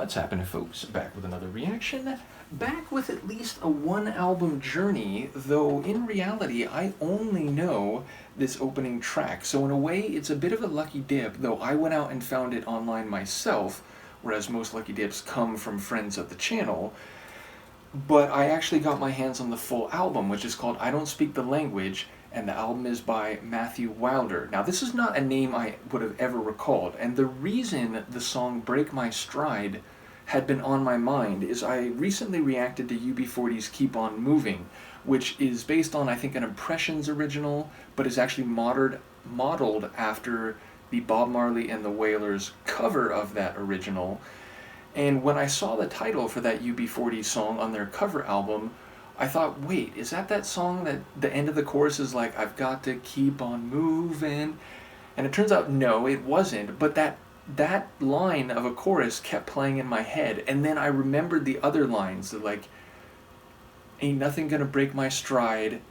What's happening, folks? Back with another reaction. Back with at least a one-album journey, though in reality I only know this opening track. So in a way it's a bit of a lucky dip, though I went out and found it online myself, whereas most lucky dips come from friends of the channel. But I actually got my hands on the full album, which is called I Don't Speak the Language, and the album is by Matthew Wilder. Now, this is not a name I would have ever recalled, and the reason the song Break My Stride had been on my mind is I recently reacted to UB40's Keep On Moving, which is based on, I think, an Impressions original, but is actually modeled after the Bob Marley and the Wailers cover of that original. And when I saw the title for that UB40 song on their cover album, I thought, wait, is that song that the end of the chorus is like, I've got to keep on moving? And it turns out, no, it wasn't, but that line of a chorus kept playing in my head, and then I remembered the other lines, that like, ain't nothing gonna break my stride,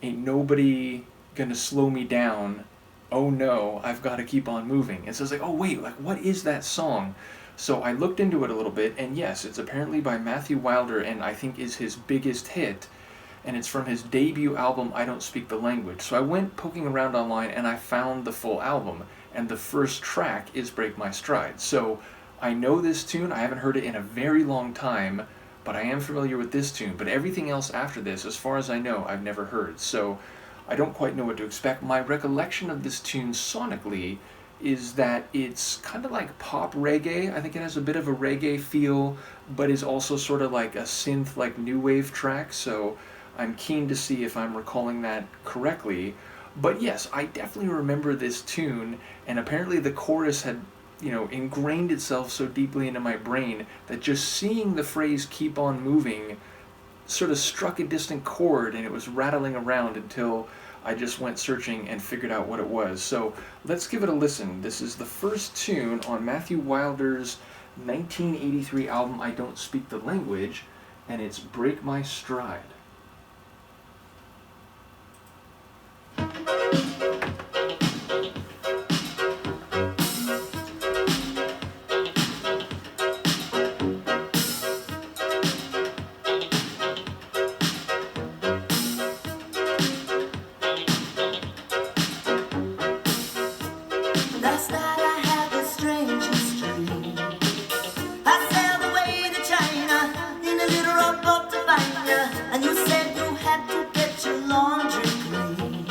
ain't nobody gonna slow me down, oh no, I've got to keep on moving. And so I was like, oh wait, like what is that song? So I looked into it a little bit, and yes, it's apparently by Matthew Wilder, and I think is his biggest hit, and it's from his debut album, I Don't Speak the Language. So I went poking around online, and I found the full album, and the first track is Break My Stride. So I know this tune, I haven't heard it in a very long time, but I am familiar with this tune, but everything else after this, as far as I know, I've never heard. So I don't quite know what to expect. My recollection of this tune sonically is that it's kind of like pop reggae. I think it has a bit of a reggae feel, but is also sort of like a synth, like new wave track, so I'm keen to see if I'm recalling that correctly. But yes, I definitely remember this tune, and apparently the chorus had, ingrained itself so deeply into my brain that just seeing the phrase keep on moving sort of struck a distant chord, and it was rattling around until I just went searching and figured out what it was. So let's give it a listen. This is the first tune on Matthew Wilder's 1983 album, I Don't Speak the Language, and it's Break My Stride. Last night I had the strangest dream. I sailed away to China in a little rowboat to find you, and you said you had to get your laundry clean.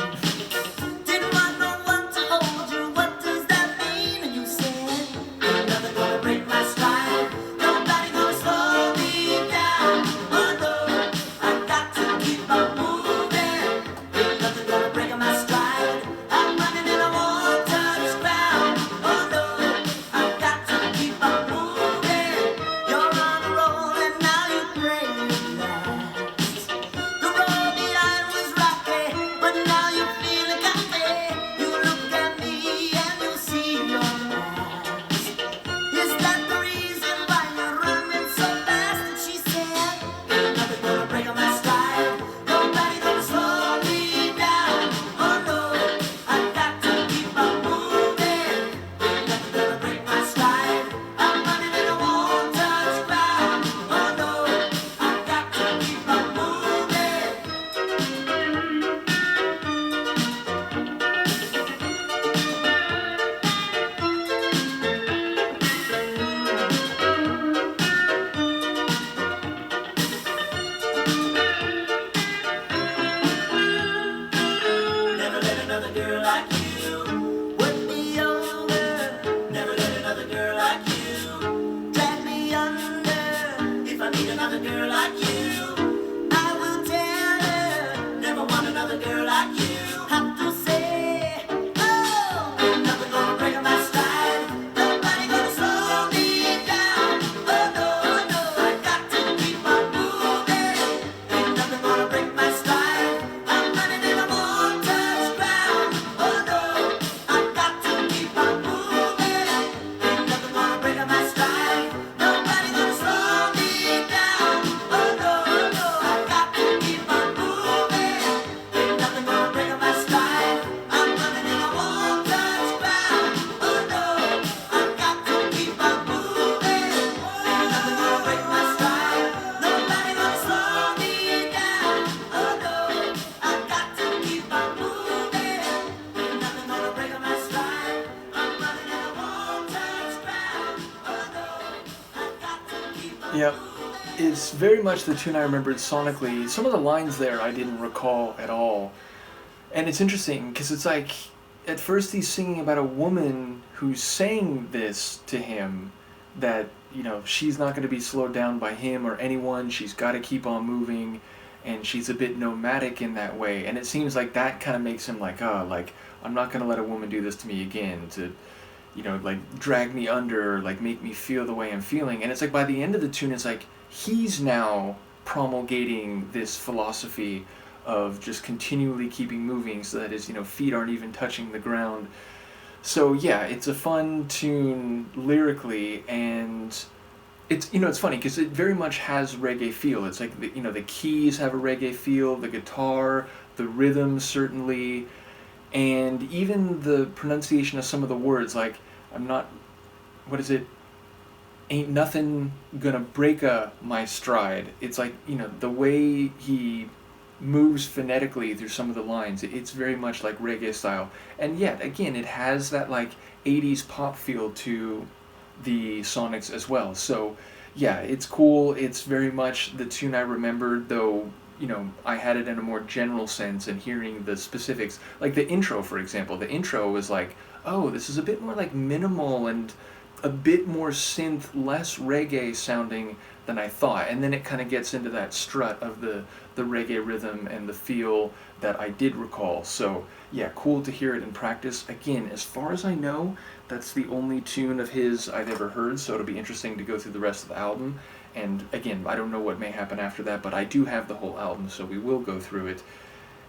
Yep. It's very much the tune I remembered sonically. Some of the lines there I didn't recall at all. And it's interesting because it's like, at first he's singing about a woman who's saying this to him, that, she's not going to be slowed down by him or anyone, she's got to keep on moving, and she's a bit nomadic in that way. And it seems like that kind of makes him like, oh, like, I'm not going to let a woman do this to me again, to, like drag me under, like make me feel the way I'm feeling. And it's like by the end of the tune, it's like he's now promulgating this philosophy of just continually keeping moving so that his feet aren't even touching the ground. So yeah, it's a fun tune lyrically, and it's funny because it very much has reggae feel. It's like the keys have a reggae feel, the guitar, the rhythm certainly, and even the pronunciation of some of the words. Like, I'm not, what is it? Ain't nothing gonna break my stride. It's like, the way he moves phonetically through some of the lines, it's very much like reggae style. And yet, again, it has that like 80s pop feel to the Sonics as well. So, yeah, it's cool. It's very much the tune I remembered, though, I had it in a more general sense, and hearing the specifics, like the intro, for example. The intro was like, oh, this is a bit more like minimal and a bit more synth, less reggae sounding than I thought. And then it kind of gets into that strut of the reggae rhythm and the feel that I did recall. So, yeah, cool to hear it in practice. Again, as far as I know, that's the only tune of his I've ever heard, so it'll be interesting to go through the rest of the album. And again, I don't know what may happen after that, but I do have the whole album, so we will go through it.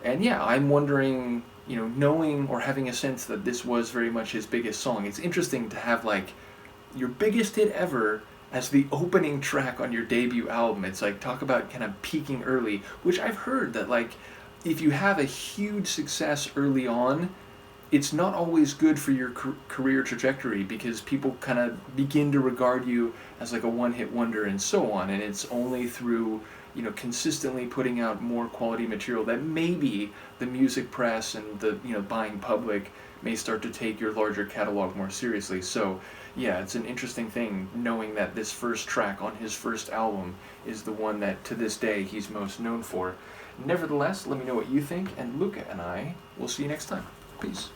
And yeah, I'm wondering, knowing or having a sense that this was very much his biggest song, it's interesting to have like your biggest hit ever as the opening track on your debut album. It's like, talk about kind of peaking early, which I've heard that like if you have a huge success early on, it's not always good for your career trajectory, because people kind of begin to regard you as like a one-hit wonder and so on. And it's only through consistently putting out more quality material that maybe the music press and the buying public may start to take your larger catalog more seriously. So yeah, it's an interesting thing knowing that this first track on his first album is the one that to this day he's most known for. Nevertheless, let me know what you think, and Luca and I will see you next time. Peace.